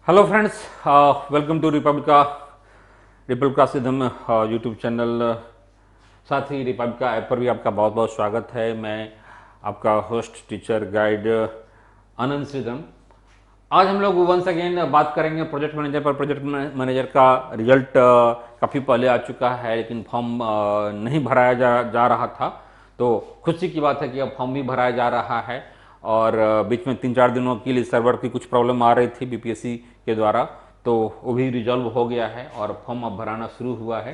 Hello friends, welcome to Republica Siddham YouTube channel. साथ ही Republica app पर भी आपका बहुत बहुत स्वागत है। मैं आपका होस्ट टीचर गाइड आनंद सिद्धम। आज हम लोग वंस अगेन बात करेंगे प्रोजेक्ट मैनेजर पर। प्रोजेक्ट मैनेजर का रिजल्ट काफ़ी पहले आ चुका है, लेकिन फॉर्म नहीं भराया जा रहा था। तो खुशी की बात है कि अब फॉर्म भी भराया जा रहा है। और बीच में 3-4 दिनों के लिए सर्वर की कुछ प्रॉब्लम आ रही थी बीपीएससी के द्वारा, तो वो भी रिजॉल्व हो गया है और फॉर्म अब भराना शुरू हुआ है।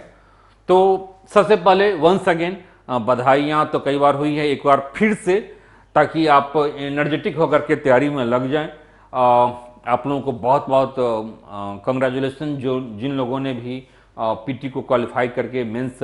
तो सबसे पहले वंस अगेन बधाइयाँ तो कई बार हुई है, एक बार फिर से, ताकि आप एनर्जेटिक होकर के तैयारी में लग जाएं। आप लोगों को बहुत बहुत कंग्रेचुलेसन जो जिन लोगों ने भी पीटी को क्वालिफाई करके मेंस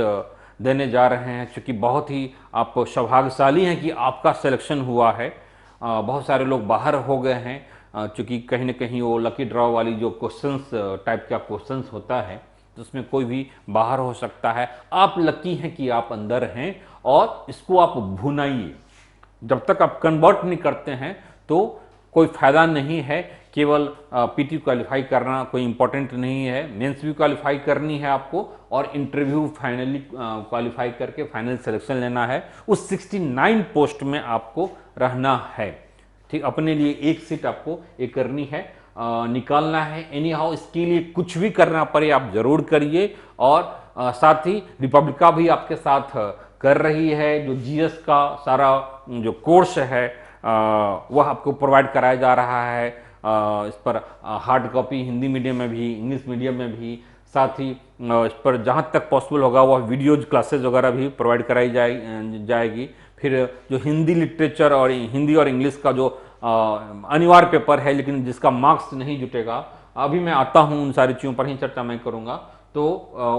देने जा रहे हैं, क्योंकि बहुत ही आप सौभाग्यशाली हैं कि आपका सिलेक्शन हुआ है। बहुत सारे लोग बाहर हो गए हैं, चूँकि कहीं ना कहीं वो लकी ड्रॉ वाली जो क्वेश्चंस टाइप का क्वेश्चंस होता है, तो उसमें कोई भी बाहर हो सकता है। आप लकी हैं कि आप अंदर हैं, और इसको आप भुनाइए। जब तक आप कन्वर्ट नहीं करते हैं तो कोई फायदा नहीं है। केवल पीटी क्वालिफाई करना कोई इंपॉर्टेंट नहीं है, मेंस भी क्वालिफाई करनी है आपको, और इंटरव्यू फाइनली क्वालिफाई करके फाइनल सिलेक्शन लेना है। उस 69 पोस्ट में आपको रहना है। ठीक, अपने लिए एक सीट आपको ये करनी है, निकालना है। एनी हाउ इसके लिए कुछ भी करना पड़े आप जरूर करिए। और साथ ही रिपब्लिका भी आपके साथ कर रही है। जो जीएस का सारा जो कोर्स है वह आपको प्रोवाइड कराया जा रहा है। इस पर हार्ड कॉपी हिंदी मीडियम में भी, इंग्लिश मीडियम में भी, साथ ही इस पर जहाँ तक पॉसिबल होगा वह वीडियोज क्लासेज वगैरह भी प्रोवाइड कराई जाएगी। फिर जो हिंदी लिटरेचर और हिंदी और इंग्लिश का जो अनिवार्य पेपर है, लेकिन जिसका मार्क्स नहीं जुटेगा, अभी मैं आता हूँ उन सारी चीज़ों पर ही चर्चा मैं करूँगा। तो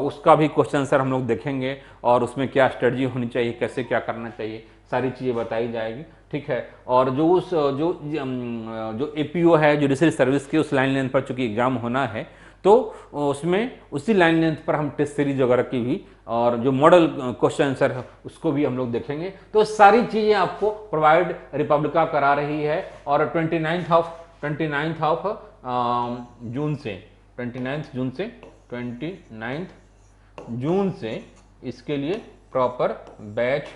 उसका भी क्वेश्चन आंसर हम लोग देखेंगे, और उसमें क्या स्ट्रेटजी होनी चाहिए, कैसे क्या करना चाहिए, सारी चीज़ें बताई जाएगी। ठीक है। और जो उस जो एपीओ है, जुडिशरी सर्विस की, उस लाइन लेंथ पर चूंकि एग्जाम होना है, तो उसमें उसी लाइन लेंथ पर हम टेस्ट सीरीज वगैरह की भी, और जो मॉडल क्वेश्चन आंसर है उसको भी हम लोग देखेंगे। तो सारी चीज़ें आपको प्रोवाइड रिपब्लिका करा रही है। और 29 ऑफ जून से 29 जून से इसके लिए प्रॉपर बैच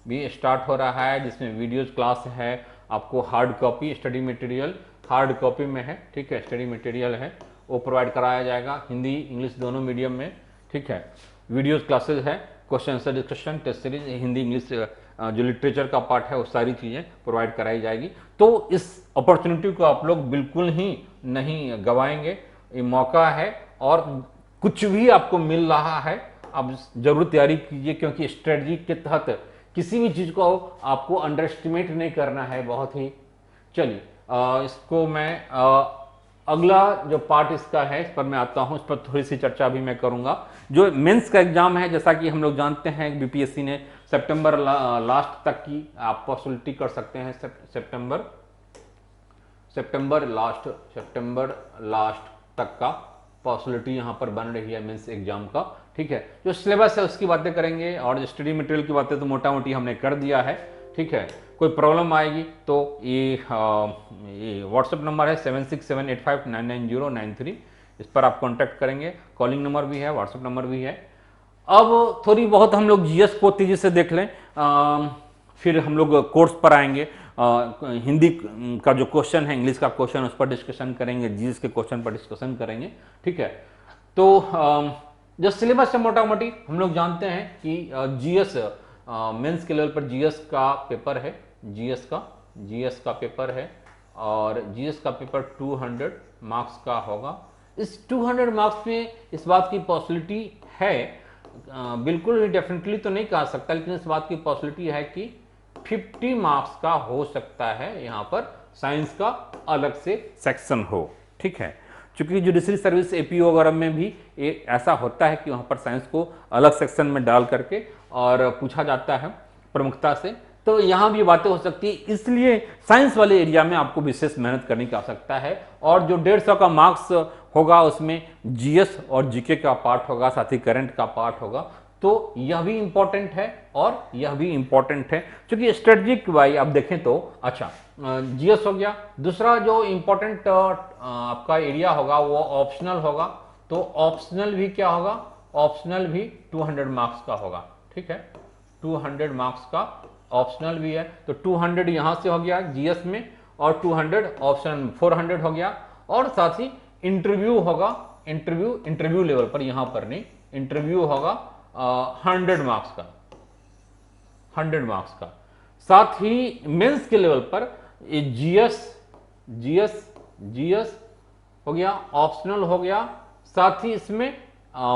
भी स्टार्ट हो रहा है, जिसमें वीडियोज क्लास है। आपको hard copy study material hard copy में है, ठीक है, स्टडी मटेरियल है, वो प्रोवाइड कराया जाएगा हिंदी इंग्लिश दोनों मीडियम में। ठीक है। वीडियोज क्लासेज है, question answer discussion, test series, Hindi English जो लिटरेचर का पार्ट है, वो सारी चीज़ें प्रोवाइड कराई जाएगी। तो इस अपॉर्चुनिटी को आप लोग बिल्कुल ही नहीं गवाएंगे। ये मौका है, और कुछ भी आपको मिल रहा है, आप जरूर तैयारी कीजिए, क्योंकि स्ट्रेटजी के तहत किसी भी चीज़ को आपको अंडर एस्टिमेट नहीं करना है। बहुत ही चलिए, इसको मैं अगला जो पार्ट इसका है, इस पर मैं आता हूं, इस पर थोड़ी सी चर्चा भी मैं करूंगा। जो मेंस का एग्जाम है, जैसा कि हम लोग जानते हैं, बीपीएससी ने सितंबर लास्ट तक की आप पॉसिबिलिटी कर सकते हैं। सितंबर लास्ट तक का पॉसिबिलिटी यहाँ पर बन रही है मेंस एग्जाम का। ठीक है। जो सिलेबस है उसकी बातें करेंगे, और जो स्टडी मटेरियल की बातें तो मोटा मोटी हमने कर दिया है। ठीक है। कोई प्रॉब्लम आएगी तो ये व्हाट्सएप नंबर है 7678599093, इस पर आप कांटेक्ट करेंगे। कॉलिंग नंबर भी है, व्हाट्सएप नंबर भी है। अब थोड़ी बहुत हम लोग जीएस को तेजी से देख लें, फिर हम लोग कोर्स पर आएंगे। हिंदी का जो क्वेश्चन है, इंग्लिश का क्वेश्चन, उस पर डिस्कशन करेंगे, जीएस के क्वेश्चन पर डिस्कशन करेंगे। ठीक है। तो जो सिलेबस है मोटा मोटी हम लोग जानते हैं कि जीएस मेंस के लेवल पर जीएस का पेपर है, जीएस का पेपर है, और जीएस का पेपर 200 मार्क्स का होगा। इस 200 मार्क्स में इस बात की पॉसिबिलिटी है, बिल्कुल डेफिनेटली तो नहीं कह सकता, लेकिन इस बात की पॉसिबिलिटी है कि 50 मार्क्स का हो सकता है, यहाँ पर साइंस का अलग से सेक्शन हो। ठीक है। चूंकि जुडिशरी सर्विस एपीओ वगैरह में भी ऐसा होता है कि वहाँ पर साइंस को अलग सेक्शन में डाल करके और पूछा जाता है प्रमुखता से, तो यहाँ भी बातें हो सकती है। इसलिए साइंस वाले एरिया में आपको विशेष मेहनत करने की आवश्यकता है। और जो 150 का मार्क्स होगा, उसमें जीएस और जीके का पार्ट होगा, साथ ही करंट का पार्ट होगा। तो यह भी इंपॉर्टेंट है और यह भी इंपॉर्टेंट है, क्योंकि स्ट्रेटजिक वाई आप देखें तो अच्छा जीएस हो गया। दूसरा जो इंपॉर्टेंट आपका एरिया होगा वो ऑप्शनल होगा, तो ऑप्शनल भी क्या होगा, ऑप्शनल भी 200 मार्क्स का होगा, ठीक है, 200 मार्क्स का ऑप्शनल भी है। तो 200 यहां से हो गया जीएस में और 200 ऑप्शन 400 हो गया, और साथ ही इंटरव्यू होगा, इंटरव्यू लेवल पर, यहां पर नहीं, इंटरव्यू होगा 100 मार्क्स का, 100 मार्क्स का। साथ ही मेंस के लेवल पर जीएस जीएस जीएस हो गया, ऑप्शनल हो गया, साथ ही इसमें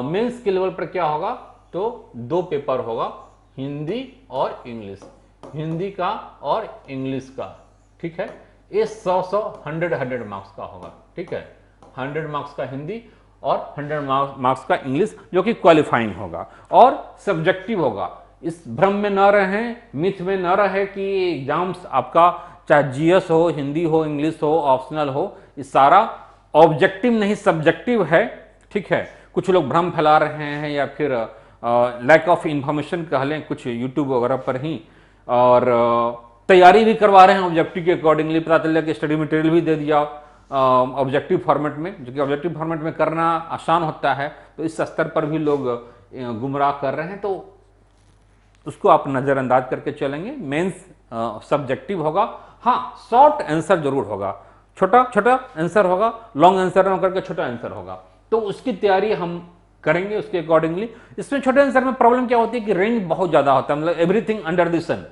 मेंस के लेवल पर क्या होगा, तो 2 पेपर होगा, हिंदी और इंग्लिश, हिंदी का और इंग्लिश का, ठीक है। ये 100 मार्क्स का होगा, ठीक है, 100 मार्क्स का हिंदी और 100 मार्क्स का इंग्लिश, जो कि क्वालिफाइंग होगा और सब्जेक्टिव होगा। इस भ्रम में न रहें, मिथ में न रहे कि एग्जाम्स आपका चाहे जीएस हो, हिंदी हो, इंग्लिश हो, ऑप्शनल हो, ये सारा ऑब्जेक्टिव नहीं सब्जेक्टिव है, ठीक है। कुछ लोग भ्रम फैला रहे हैं या फिर लैक ऑफ इंफॉर्मेशन कह लें कुछ यूट्यूब वगैरह पर ही, और तैयारी भी करवा रहे हैं ऑब्जेक्टिव के अकॉर्डिंगली, पता चल कि स्टडी मटेरियल भी दे दिया ऑब्जेक्टिव फॉर्मेट में, जो कि ऑब्जेक्टिव फॉर्मेट में करना आसान होता है, तो इस स्तर पर भी लोग गुमराह कर रहे हैं, तो उसको आप नज़रअंदाज करके चलेंगे। मेंस सब्जेक्टिव होगा, हाँ शॉर्ट आंसर जरूर होगा, छोटा छोटा आंसर होगा, लॉन्ग आंसर ना करके छोटा आंसर होगा, तो उसकी तैयारी हम करेंगे उसके अकॉर्डिंगली। इसमें छोटे आंसर में प्रॉब्लम क्या होती है कि रेंज बहुत ज़्यादा होता है, मतलब एवरीथिंग अंडर द सन,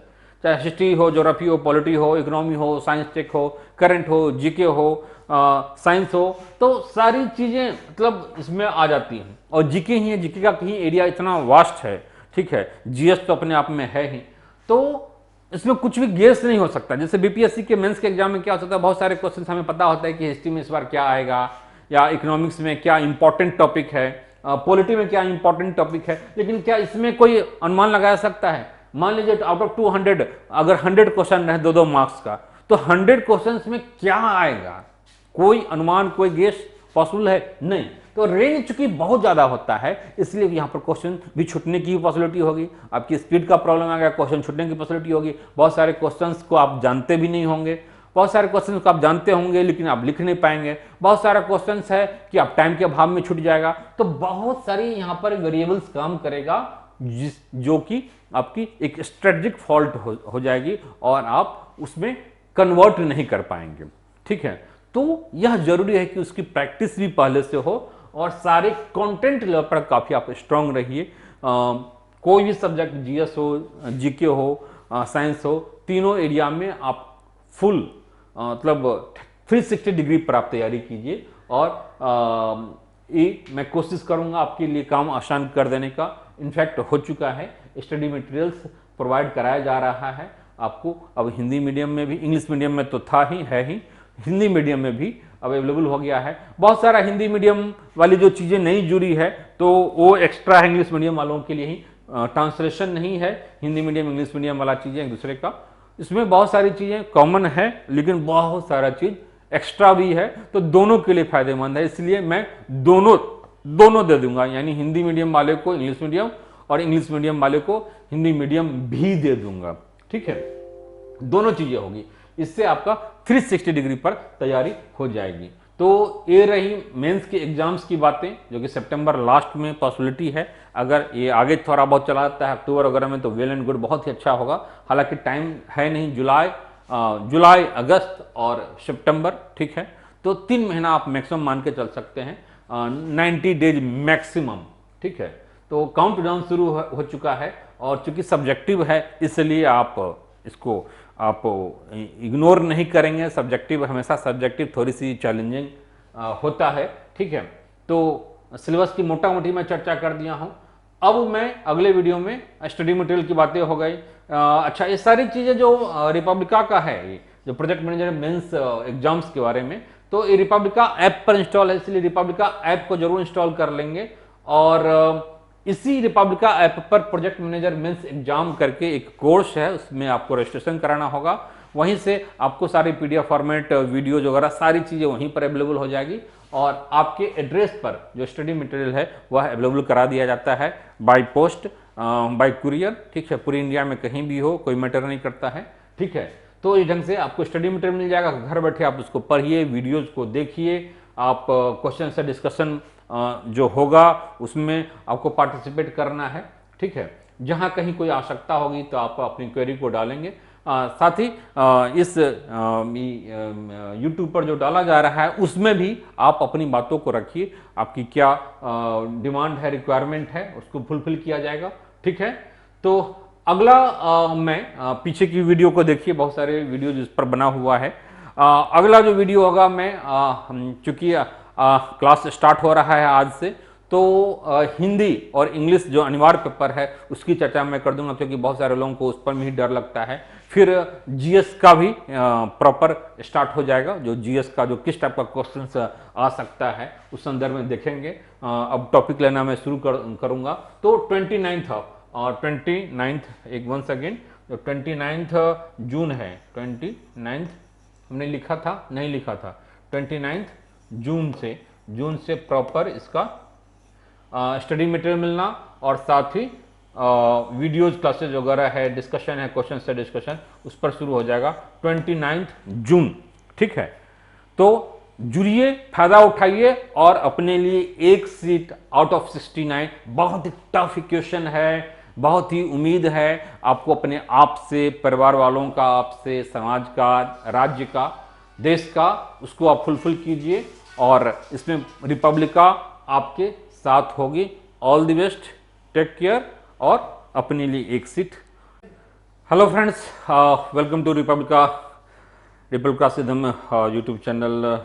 चाहे हिस्ट्री हो, ज्योग्राफी हो, पॉलिटी हो, इकोनॉमी हो, साइंस टेक हो, करंट हो, जीके हो, साइंस हो, तो सारी चीज़ें मतलब इसमें आ जाती हैं। और जीके ही है, जीके का कहीं एरिया इतना वास्ट है, ठीक है, जीएस तो अपने आप में है ही, तो इसमें कुछ भी गेस नहीं हो सकता। जैसे बीपीएससी के मेंस के एग्जाम में क्या हो सकता है, बहुत सारे क्वेश्चन हमें पता होता है कि हिस्ट्री में इस बार क्या आएगा, या इकोनॉमिक्स में क्या इंपॉर्टेंट टॉपिक है, पॉलिटी में क्या इंपॉर्टेंट टॉपिक है, लेकिन क्या इसमें कोई अनुमान लगाया सकता है? मान लीजिए आउट ऑफ 200 अगर 100 क्वेश्चन रहे 2-2 मार्क्स का, तो 100 क्वेश्चन में क्या आएगा, कोई अनुमान, कोई गेस पॉसिबल है? नहीं। तो रेंज चूंकि बहुत ज्यादा होता है, इसलिए यहां पर क्वेश्चन भी छूटने की पॉसिबिलिटी होगी, आपकी स्पीड का प्रॉब्लम आ गया, क्वेश्चन छूटने की पॉसिबिलिटी होगी। बहुत सारे क्वेश्चंस को आप जानते भी नहीं होंगे, बहुत सारे क्वेश्चन को आप जानते होंगे लेकिन आप लिख नहीं पाएंगे, बहुत सारा क्वेश्चन है कि आप टाइम के अभाव में छूट जाएगा। तो बहुत सारी यहां पर वेरिएबल्स काम करेगा, जो कि आपकी एक स्ट्रेटजिक फॉल्ट हो जाएगी और आप उसमें कन्वर्ट नहीं कर पाएंगे, ठीक है। तो यह जरूरी है कि उसकी प्रैक्टिस भी पहले से हो और सारे कंटेंट लेवल पर काफी आप स्ट्रांग रहिए। कोई भी सब्जेक्ट, जीएस हो, जीके हो, साइंस हो, तीनों एरिया में आप फुल मतलब 360 डिग्री पर आप तैयारी कीजिए, और ये मैं कोशिश करूंगा आपके लिए काम आसान कर देने का। इनफैक्ट हो चुका है, स्टडी मटेरियल्स प्रोवाइड कराया जा रहा है आपको, अब हिंदी मीडियम में भी, इंग्लिश मीडियम में तो था ही, है ही, हिंदी मीडियम में भी अवेलेबल हो गया है। बहुत सारा हिंदी मीडियम वाली जो चीज़ें नहीं जुड़ी है तो वो एक्स्ट्रा है इंग्लिश मीडियम वालों के लिए ही, ट्रांसलेशन नहीं है हिंदी मीडियम इंग्लिश मीडियम वाला चीज़ें एक दूसरे का। इसमें बहुत सारी चीज़ें कॉमन है लेकिन बहुत सारा चीज़ एक्स्ट्रा भी है, तो दोनों के लिए फायदेमंद है, इसलिए मैं दोनों दे दूंगा, यानी हिंदी मीडियम वाले को इंग्लिश मीडियम और इंग्लिश मीडियम वाले को हिंदी मीडियम भी दे दूंगा, ठीक है, दोनों चीजें होगी। इससे आपका 360 डिग्री पर तैयारी हो जाएगी। तो ये रही मेंस के एग्जाम्स की बातें, जो कि सितंबर लास्ट में पॉसिबिलिटी है। अगर ये आगे थोड़ा बहुत चला जाता है अक्टूबर वगैरह में तो वेल एंड गुड, बहुत ही अच्छा होगा। हालांकि टाइम है नहीं, जुलाई, अगस्त और सितंबर, ठीक है, तो 3 महीना आप मैक्सिमम मान के चल सकते हैं, 90 डेज मैक्सिमम, ठीक है। तो काउंट डाउन शुरू हो चुका है, और चूंकि सब्जेक्टिव है इसलिए आप इसको आप इग्नोर नहीं करेंगे। सब्जेक्टिव हमेशा, सब्जेक्टिव थोड़ी सी चैलेंजिंग होता है, ठीक है। तो सिलेबस की मोटा मोटी मैं चर्चा कर दिया हूं। अब मैं अगले वीडियो में स्टडी मटेरियल की बातें हो गई। अच्छा, ये सारी चीजें जो रिपब्लिका का है, ये जो प्रोजेक्ट मैनेजर मेंस एग्जाम्स के बारे में, तो ये रिपब्लिका ऐप पर इंस्टॉल है, इसलिए रिपब्लिका ऐप को जरूर इंस्टॉल कर लेंगे। और इसी रिपब्लिका ऐप पर प्रोजेक्ट मैनेजर मेंस एग्जाम करके एक कोर्स है, उसमें आपको रजिस्ट्रेशन कराना होगा। वहीं से आपको सारी पीडीएफ फॉर्मेट, वीडियोज वगैरह सारी चीज़ें वहीं पर अवेलेबल हो जाएगी, और आपके एड्रेस पर जो स्टडी मटेरियल है वह अवेलेबल करा दिया जाता है बाय पोस्ट, बाय कुरियर। ठीक है, पूरी इंडिया में कहीं भी हो, कोई मैटर नहीं करता है। ठीक है, तो इस ढंग से आपको स्टडी मटेरियल मिल जाएगा, घर बैठे आप उसको पढ़िए, वीडियोज को देखिए, आप क्वेश्चन से डिस्कशन जो होगा उसमें आपको पार्टिसिपेट करना है। ठीक है, जहाँ कहीं कोई आवश्यकता होगी तो आप अपनी क्वेरी को डालेंगे। साथ ही इस यूट्यूब पर जो डाला जा रहा है उसमें भी आप अपनी बातों को रखिए, आपकी क्या डिमांड है, रिक्वायरमेंट है, उसको फुलफिल किया जाएगा। ठीक है, तो अगला मैं पीछे की वीडियो को देखिए, बहुत सारे वीडियो इस पर बना हुआ है। अगला जो वीडियो होगा, मैं चूंकि क्लास स्टार्ट हो रहा है आज से, तो हिंदी और इंग्लिश जो अनिवार्य पेपर है उसकी चर्चा मैं कर दूंगा, क्योंकि बहुत सारे लोगों को उस पर भी डर लगता है। फिर जीएस का भी प्रॉपर स्टार्ट हो जाएगा, जो जीएस का जो किस टाइप का क्वेश्चन आ सकता है उस संदर्भ में देखेंगे। अब टॉपिक लेना मैं शुरू करूंगा। तो 29 और 29 एक वंस अगेन, जो 29 जून है, 29 हमने लिखा था, नहीं लिखा था, 29 जून से प्रॉपर इसका स्टडी मटेरियल मिलना, और साथ ही वीडियोज क्लासेज वगैरह है, डिस्कशन है, क्वेश्चन से डिस्कशन उस पर शुरू हो जाएगा 29 जून। ठीक है, तो जुड़िए, फायदा उठाइए और अपने लिए एक सीट आउट ऑफ 69, बहुत ही टफ क्वेश्चन है, बहुत ही उम्मीद है आपको अपने आप से, परिवार वालों का, आपसे, समाज का, राज्य का, देश का, उसको आप फुलफिल कीजिए और इसमें रिपब्लिका आपके साथ होगी। All the best, take care और अपने लिए एक seat. Hello friends, welcome to Republica Siddham YouTube channel.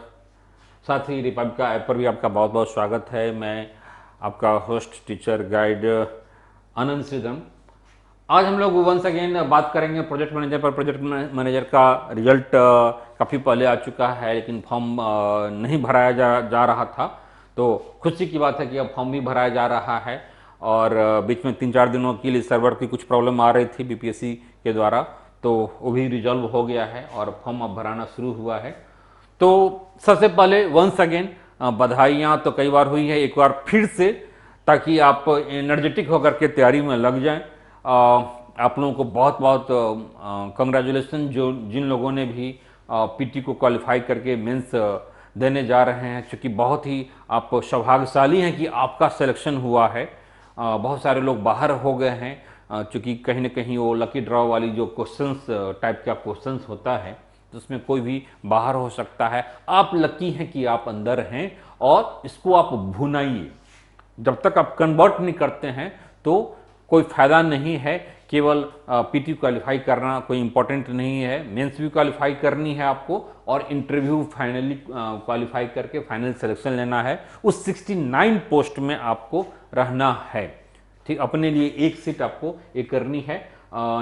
साथ ही रिपब्लिका ऐप पर भी आपका बहुत बहुत स्वागत है। मैं आपका होस्ट, टीचर, गाइड आनंद सिद्धम। आज हम लोग वंस अगेन बात करेंगे प्रोजेक्ट मैनेजर पर। प्रोजेक्ट मैनेजर का रिजल्ट काफ़ी पहले आ चुका है, लेकिन फॉर्म नहीं भराया जा रहा था। तो खुशी की बात है कि अब फॉर्म भी भराया जा रहा है, और बीच में 3-4 दिनों के लिए सर्वर की कुछ प्रॉब्लम आ रही थी बीपीएससी के द्वारा, तो वो भी रिजॉल्व हो गया है और फॉर्म अब भराना शुरू हुआ है। तो सबसे पहले वंस अगेन बधाइयाँ तो कई बार हुई है, एक बार फिर से, ताकि आप एनर्जेटिक होकर के तैयारी में लग जाएं। आप लोगों को बहुत बहुत कंग्रेचुलेसन, जो जिन लोगों ने भी पीटी को क्वालिफाई करके मेंस देने जा रहे हैं, क्योंकि बहुत ही आप सौभाग्यशाली हैं कि आपका सिलेक्शन हुआ है। बहुत सारे लोग बाहर हो गए हैं, क्योंकि कहीं ना कहीं वो लकी ड्रॉ वाली जो क्वेश्चंस टाइप का क्वेश्चंस होता है, तो उसमें कोई भी बाहर हो सकता है। आप लकी हैं कि आप अंदर हैं, और इसको आप भुनाइए। जब तक आप कन्वर्ट नहीं करते हैं तो कोई फायदा नहीं है। केवल पीटी क्वालिफाई करना कोई इंपॉर्टेंट नहीं है, मेंस भी क्वालिफाई करनी है आपको, और इंटरव्यू फाइनली क्वालिफाई करके फाइनल सिलेक्शन लेना है। उस 69 पोस्ट में आपको रहना है। ठीक, अपने लिए एक सीट आपको ये करनी है,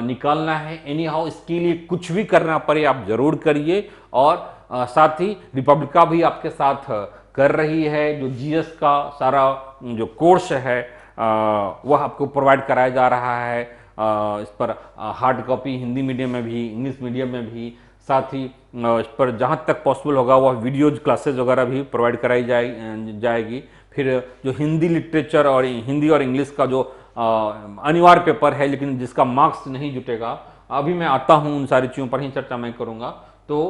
निकालना है। एनी हाउ, इसके लिए कुछ भी करना पड़े आप जरूर करिए। और साथ ही रिपब्लिका भी आपके साथ कर रही है, जो जीएस का सारा जो कोर्स है वह आपको प्रोवाइड कराया जा रहा है। इस पर हार्ड कॉपी हिंदी मीडियम में भी, इंग्लिश मीडियम में भी, साथ ही इस पर जहाँ तक पॉसिबल होगा वह वीडियोज क्लासेज वगैरह भी प्रोवाइड कराई जाएगी। फिर जो हिंदी लिटरेचर और हिंदी और इंग्लिश का जो अनिवार्य पेपर है, लेकिन जिसका मार्क्स नहीं जुटेगा, अभी मैं आता हूँ, उन सारी चीज़ों पर ही चर्चा मैं करूँगा। तो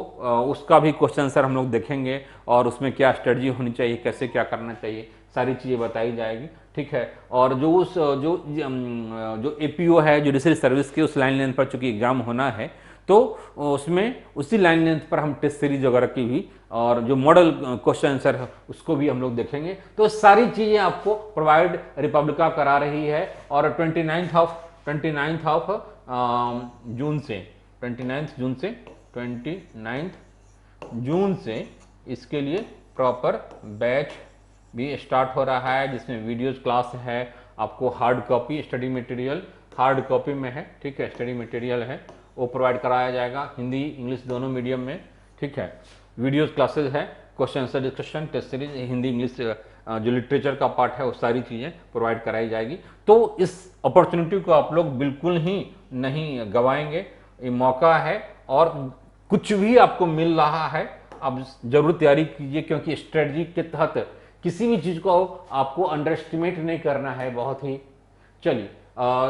उसका भी क्वेश्चन आंसर हम लोग देखेंगे, और उसमें क्या स्ट्रेटजी होनी चाहिए, कैसे क्या करना चाहिए, सारी चीज़ें बताई जाएगी। ठीक है, और जो उस जो एपीओ है, जुडिशरी सर्विस के, उस लाइन लेंथ पर चूंकि एग्जाम होना है, तो उसमें उसी लाइन लेंथ पर हम टेस्ट सीरीज वगैरह की भी, और जो मॉडल क्वेश्चन आंसर है उसको भी हम लोग देखेंगे। तो सारी चीज़ें आपको प्रोवाइड रिपब्लिका करा रही है। और 29 ऑफ जून से 29 जून से इसके लिए प्रॉपर बैच भी स्टार्ट हो रहा है, जिसमें वीडियोज क्लास है। आपको hard copy study material hard copy में है, ठीक है, स्टडी मटेरियल है, वो प्रोवाइड कराया जाएगा, हिंदी इंग्लिश दोनों मीडियम में। ठीक है, वीडियोज क्लासेज है, question answer discussion, test series, Hindi English जो लिटरेचर का पार्ट है, वो सारी चीज़ें प्रोवाइड कराई जाएगी। तो इस अपॉर्चुनिटी को आप लोग बिल्कुल ही नहीं गंवाएंगे। ये मौका है, और कुछ भी आपको मिल रहा है, आप जरूर तैयारी कीजिए, क्योंकि स्ट्रेटजी के तहत किसी भी चीज को आपको अंडर एस्टिमेट नहीं करना है। बहुत ही चलिए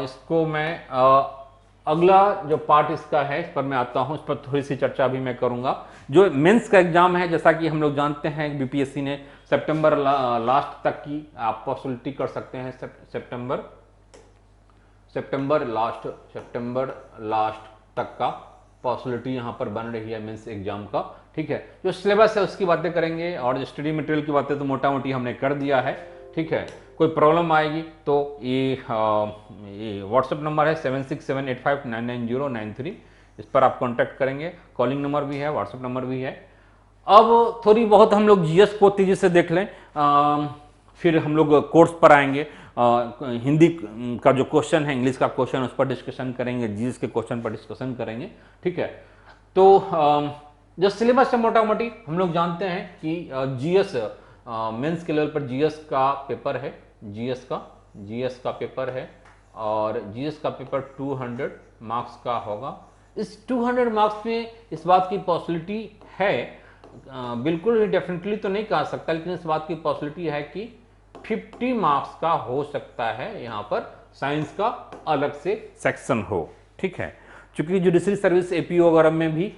इसको मैं अगला जो पार्ट इसका है इस पर मैं आता हूं, इस पर थोड़ी सी चर्चा भी मैं करूंगा। जो मेंस का एग्जाम है, जैसा कि हम लोग जानते हैं बीपीएससी ने सितंबर लास्ट तक की आप पॉसिबिलिटी कर सकते हैं। सितंबर लास्ट तक का पॉसिबिलिटी यहां पर बन रही है मेंस एग्जाम का। ठीक है, जो सिलेबस है उसकी बातें करेंगे, और जो स्टडी मटेरियल की बातें तो मोटा मोटी हमने कर दिया है। ठीक है, कोई प्रॉब्लम आएगी तो ये व्हाट्सएप नंबर है 7678599093, इस पर आप कांटेक्ट करेंगे। कॉलिंग नंबर भी है, व्हाट्सएप नंबर भी है। अब थोड़ी बहुत हम लोग जीएस को तेजी से देख लें, फिर हम लोग कोर्स पर आएंगे। हिंदी का जो क्वेश्चन है, इंग्लिश का क्वेश्चन, उस पर डिस्कशन करेंगे, जीएस के क्वेश्चन पर डिस्कशन करेंगे। ठीक है, तो जो सिलेबस है मोटा मोटी हम लोग जानते हैं कि जीएस मेंस के लेवल पर जीएस का पेपर है, जीएस का पेपर है, और जीएस का पेपर 200 मार्क्स का होगा। इस 200 मार्क्स में इस बात की पॉसिबिलिटी है, बिल्कुल ही डेफिनेटली तो नहीं कह सकता, लेकिन इस बात की पॉसिबिलिटी है कि 50 मार्क्स का हो सकता है, यहां पर साइंस का अलग से सेक्शन हो। ठीक है, चूंकि जुडिशरी सर्विस एपीओ वगैरह में भी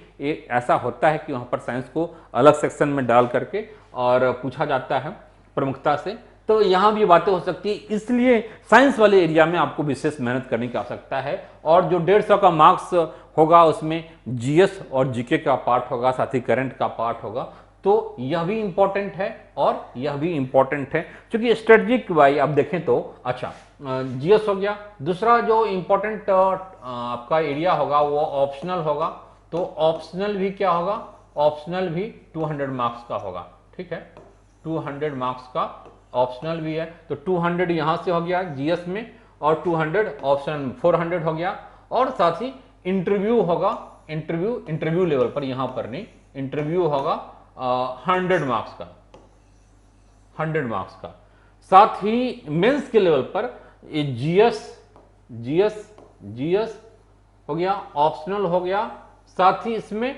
ऐसा होता है कि वहां पर साइंस को अलग सेक्शन में डाल करके और पूछा जाता है प्रमुखता से, तो यहां भी बातें हो सकती है। इसलिए साइंस वाले एरिया में आपको विशेष मेहनत करने की आवश्यकता है, और जो 150 का मार्क्स होगा उसमें जीएस और जीके का पार्ट होगा, साथ ही करंट का पार्ट होगा। तो यह भी इंपॉर्टेंट है और यह भी इंपॉर्टेंट है, क्योंकि स्ट्रेटजिक वाई आप देखें तो अच्छा जीएस हो गया। दूसरा जो इंपॉर्टेंट आपका एरिया होगा वो ऑप्शनल होगा, तो ऑप्शनल भी क्या होगा, ऑप्शनल भी 200 मार्क्स का होगा। ठीक है, 200 मार्क्स का ऑप्शनल भी है, तो 200 यहां से हो गया जीएस में, और 200 ऑप्शन 400 हो गया, और साथ ही इंटरव्यू होगा, इंटरव्यू लेवल पर, यहां पर नहीं, इंटरव्यू होगा 100 मार्क्स का, 100 मार्क्स का। साथ ही मेंस के लेवल पर ये जीएस हो गया, ऑप्शनल हो गया, साथ ही इसमें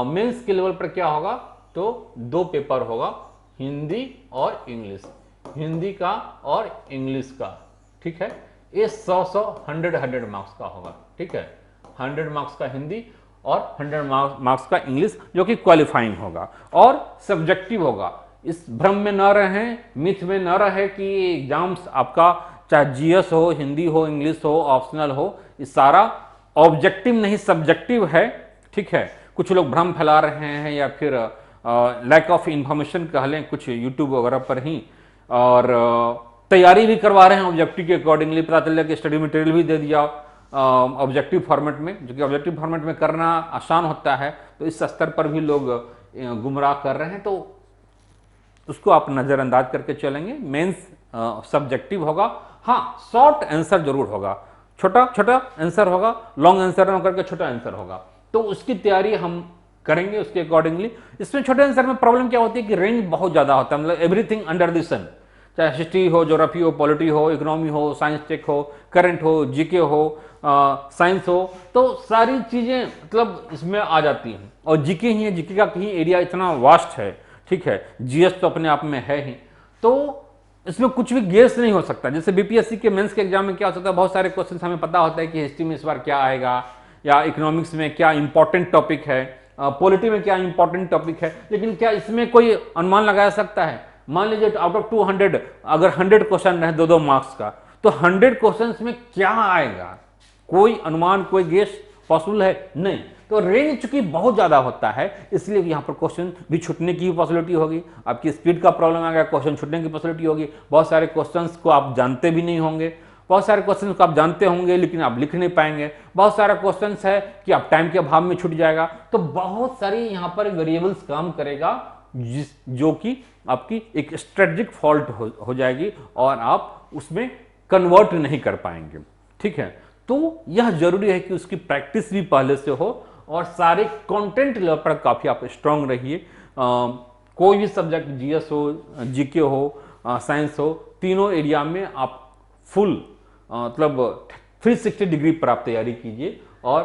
मेंस के लेवल पर क्या होगा, तो 2 पेपर होगा, हिंदी और इंग्लिश, हिंदी का और इंग्लिश का। ठीक है, ये 100 मार्क्स का होगा। ठीक है, 100 मार्क्स का हिंदी और 100 मार्क्स का इंग्लिश, जो कि क्वालिफाइंग होगा और सब्जेक्टिव होगा। इस भ्रम में न रहें, मिथ में न रहे कि एग्जाम्स आपका चाहे जीएस हो, हिंदी हो, इंग्लिश हो, ऑप्शनल हो, ये सारा ऑब्जेक्टिव नहीं सब्जेक्टिव है। ठीक है, कुछ लोग भ्रम फैला रहे हैं, या फिर लैक ऑफ इंफॉर्मेशन कह लें कुछ यूट्यूब वगैरह पर ही, और तैयारी भी करवा रहे हैं ऑब्जेक्टिव के अकॉर्डिंगली। पता चल कि स्टडी मटेरियल भी दे दिया ऑब्जेक्टिव फॉर्मेट में, जो कि ऑब्जेक्टिव फॉर्मेट में करना आसान होता है, तो इस स्तर पर भी लोग गुमराह कर रहे हैं, तो उसको आप नजरअंदाज करके चलेंगे। मेंस सब्जेक्टिव होगा, हाँ शॉर्ट आंसर जरूर होगा, छोटा आंसर होगा, लॉन्ग आंसर न करके छोटा आंसर होगा, तो उसकी तैयारी हम करेंगे उसके अकॉर्डिंगली। इसमें छोटे आंसर में प्रॉब्लम क्या होती है कि रेंज बहुत ज्यादा होता है, मतलब एवरीथिंग अंडर द सन, चाहे हिस्ट्री हो, ज्योग्राफी हो, पॉलिटी हो, इकोनॉमी हो, साइंस टेक हो, करंट हो, जीके हो, साइंस हो, तो सारी चीजें मतलब इसमें आ जाती हैं। और जीके ही है, जीके का कहीं एरिया इतना वास्ट है। ठीक है, जीएस तो अपने आप में है ही, तो इसमें कुछ भी गेस नहीं हो सकता। जैसे बीपीएससी के मेंस के एग्जाम में क्या हो सकता है, बहुत सारे क्वेश्चन हमें पता होता है कि हिस्ट्री में इस बार क्या आएगा, या इकोनॉमिक्स में क्या इंपॉर्टेंट टॉपिक है, पॉलिटी में क्या इंपॉर्टेंट टॉपिक है, लेकिन क्या इसमें कोई अनुमान लगाया सकता है? मान लीजिए आउट ऑफ 200 अगर 100 क्वेश्चन रहे 2-2 मार्क्स का, तो 100 क्वेश्चन में क्या आएगा, कोई अनुमान, कोई गेस पॉसिबल है? नहीं। तो रेंज चूंकि बहुत ज्यादा होता है, इसलिए यहां पर क्वेश्चन भी छूटने की पॉसिबिलिटी होगी, आपकी स्पीड का प्रॉब्लम आएगा, क्वेश्चन छूटने की पॉसिबिलिटी होगी। बहुत सारे क्वेश्चंस को आप जानते भी नहीं होंगे, बहुत सारे क्वेश्चन को आप जानते होंगे लेकिन आप लिख नहीं पाएंगे, बहुत सारा क्वेश्चन है कि आप टाइम के अभाव में छूट जाएगा। तो बहुत सारी यहां पर वेरिएबल्स काम करेगा, जो कि आपकी एक स्ट्रेटजिक फॉल्ट हो जाएगी और आप उसमें कन्वर्ट नहीं कर पाएंगे। ठीक है, तो यह जरूरी है कि उसकी प्रैक्टिस भी पहले से हो, और सारे कंटेंट लेवल पर काफी आप स्ट्रांग रहिए। कोई भी सब्जेक्ट, जीएस हो, जीके हो, साइंस हो, तीनों एरिया में आप फुल मतलब 360 डिग्री पर आप तैयारी कीजिए, और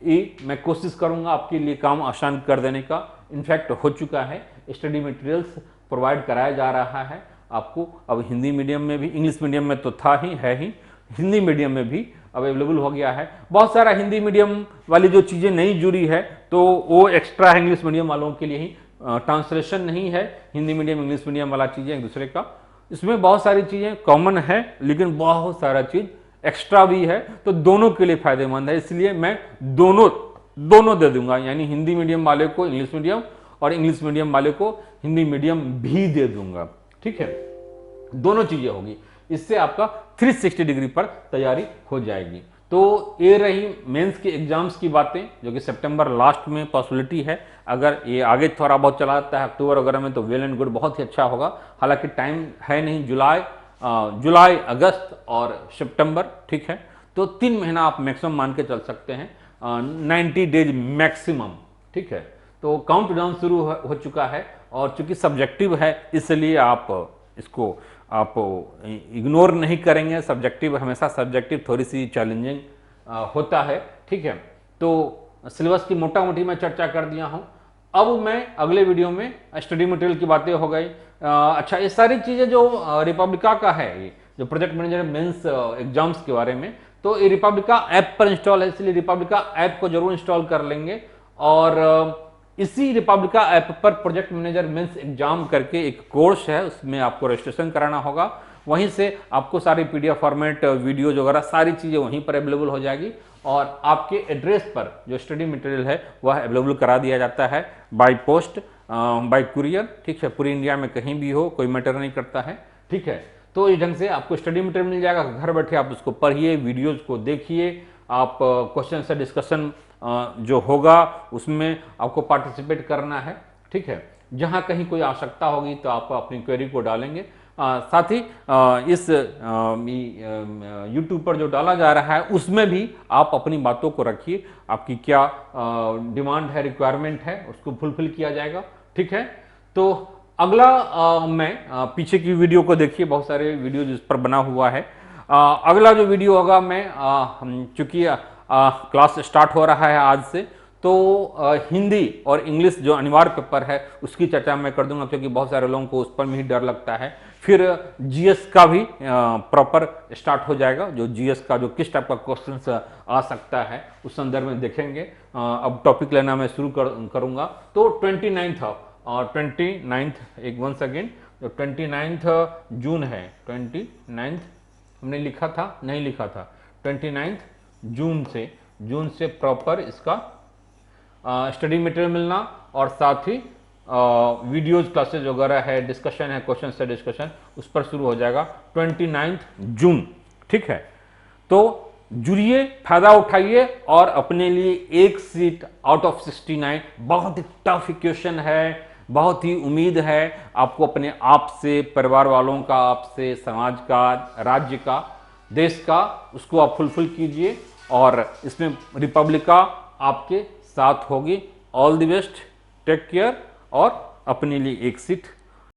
ये मैं कोशिश करूंगा आपके लिए काम आसान कर देने का। इनफैक्ट हो चुका है, स्टडी मटेरियल्स प्रोवाइड कराया जा रहा है आपको। अब हिंदी मीडियम में भी, इंग्लिश मीडियम में तो था ही, है ही, हिंदी मीडियम में भी अवेलेबल हो गया है। बहुत सारा हिंदी मीडियम वाली जो चीज़ें नहीं जुड़ी है तो वो एक्स्ट्रा है इंग्लिश मीडियम वालों के लिए ही। ट्रांसलेशन नहीं है हिंदी मीडियम इंग्लिश मीडियम वाला चीज़ें एक दूसरे का। इसमें बहुत सारी चीज़ें कॉमन है लेकिन बहुत सारा चीज़ एक्स्ट्रा भी है, तो दोनों के लिए फायदेमंद है। इसलिए मैं दोनों दे दूंगा, यानी हिंदी मीडियम वाले को इंग्लिश मीडियम और इंग्लिश मीडियम वाले को हिंदी मीडियम भी दे दूंगा। ठीक है, दोनों चीजें होगी, इससे आपका 360 डिग्री पर तैयारी हो जाएगी। तो ये रही मेंस के एग्जाम्स की बातें, जो कि सितंबर लास्ट में पॉसिबिलिटी है। अगर ये आगे थोड़ा बहुत चला जाता है अक्टूबर वगैरह में तो वेल एंड गुड, बहुत ही अच्छा होगा। हालांकि टाइम है नहीं, जुलाई, अगस्त और सितंबर, ठीक है। तो 3 महीना आप मैक्सिमम मान के चल सकते हैं, 90 डेज मैक्सिमम, ठीक है। तो काउंट डाउन शुरू हो चुका है, और चूंकि सब्जेक्टिव है इसलिए आप इसको आप इग्नोर नहीं करेंगे। सब्जेक्टिव हमेशा, सब्जेक्टिव थोड़ी सी चैलेंजिंग होता है, ठीक है। तो सिलेबस की मोटा मोटी मैं चर्चा कर दिया हूं। अब मैं अगले वीडियो में स्टडी मटेरियल की बातें हो गई। अच्छा, ये सारी चीज़ें जो रिपब्लिका का है, ये जो प्रोजेक्ट मैनेजर मेंस एग्जाम्स के बारे में, तो ये रिपब्लिका ऐप पर इंस्टॉल है, इसलिए रिपब्लिका ऐप को जरूर इंस्टॉल कर लेंगे। और इसी रिपब्लिका ऐप पर प्रोजेक्ट मैनेजर मेंस एग्जाम करके एक कोर्स है, उसमें आपको रजिस्ट्रेशन कराना होगा। वहीं से आपको सारी पीडीएफ फॉर्मेट, वीडियोज वगैरह सारी चीज़ें वहीं पर अवेलेबल हो जाएगी, और आपके एड्रेस पर जो स्टडी मटेरियल है वह अवेलेबल करा दिया जाता है बाय पोस्ट, बाय कुरियर, ठीक है। पूरी इंडिया में कहीं भी हो, कोई मैटर नहीं करता है, ठीक है। तो इस ढंग से आपको स्टडी मटेरियल मिल जाएगा, घर बैठे आप उसको पढ़िए, वीडियोज को देखिए, आप क्वेश्चन से डिस्कशन जो होगा उसमें आपको पार्टिसिपेट करना है, ठीक है। जहां कहीं कोई आवश्यकता होगी तो आप अपनी क्वेरी को डालेंगे। साथ ही इस यूट्यूब पर जो डाला जा रहा है उसमें भी आप अपनी बातों को रखिए, आपकी क्या डिमांड है, रिक्वायरमेंट है, उसको फुलफिल किया जाएगा, ठीक है। तो अगला मैं पीछे की वीडियो को देखिए, बहुत सारे वीडियो इस पर बना हुआ है। अगला जो वीडियो होगा, मैं चूंकि क्लास स्टार्ट हो रहा है आज से, तो हिंदी और इंग्लिश जो अनिवार्य पेपर है उसकी चर्चा मैं कर दूंगा, क्योंकि बहुत सारे लोगों को उस पर में ही डर लगता है। फिर जीएस का भी प्रॉपर स्टार्ट हो जाएगा, जो जीएस का जो किस टाइप का क्वेश्चन आ सकता है उस संदर्भ में देखेंगे। अब टॉपिक लेना मैं शुरू करूंगा। तो 29 और 29 एक वंस अगेन, जो 29 जून है, 29 हमने लिखा था, नहीं लिखा था, 29 जून से प्रॉपर इसका स्टडी मटेरियल मिलना, और साथ ही वीडियोज क्लासेज वगैरह है, डिस्कशन है, क्वेश्चन से डिस्कशन, उस पर शुरू हो जाएगा 29 जून, ठीक है। तो जुड़िए, फायदा उठाइए, और अपने लिए एक सीट आउट ऑफ 69, बहुत ही टफ क्वेश्चन है, बहुत ही उम्मीद है आपको अपने आप से, परिवार वालों का, आपसे, समाज का, राज्य का, देश का, उसको आप फुलफिल कीजिए, और इसमें रिपब्लिका आपके साथ होगी। All the best, take care, और अपने लिए एक सीट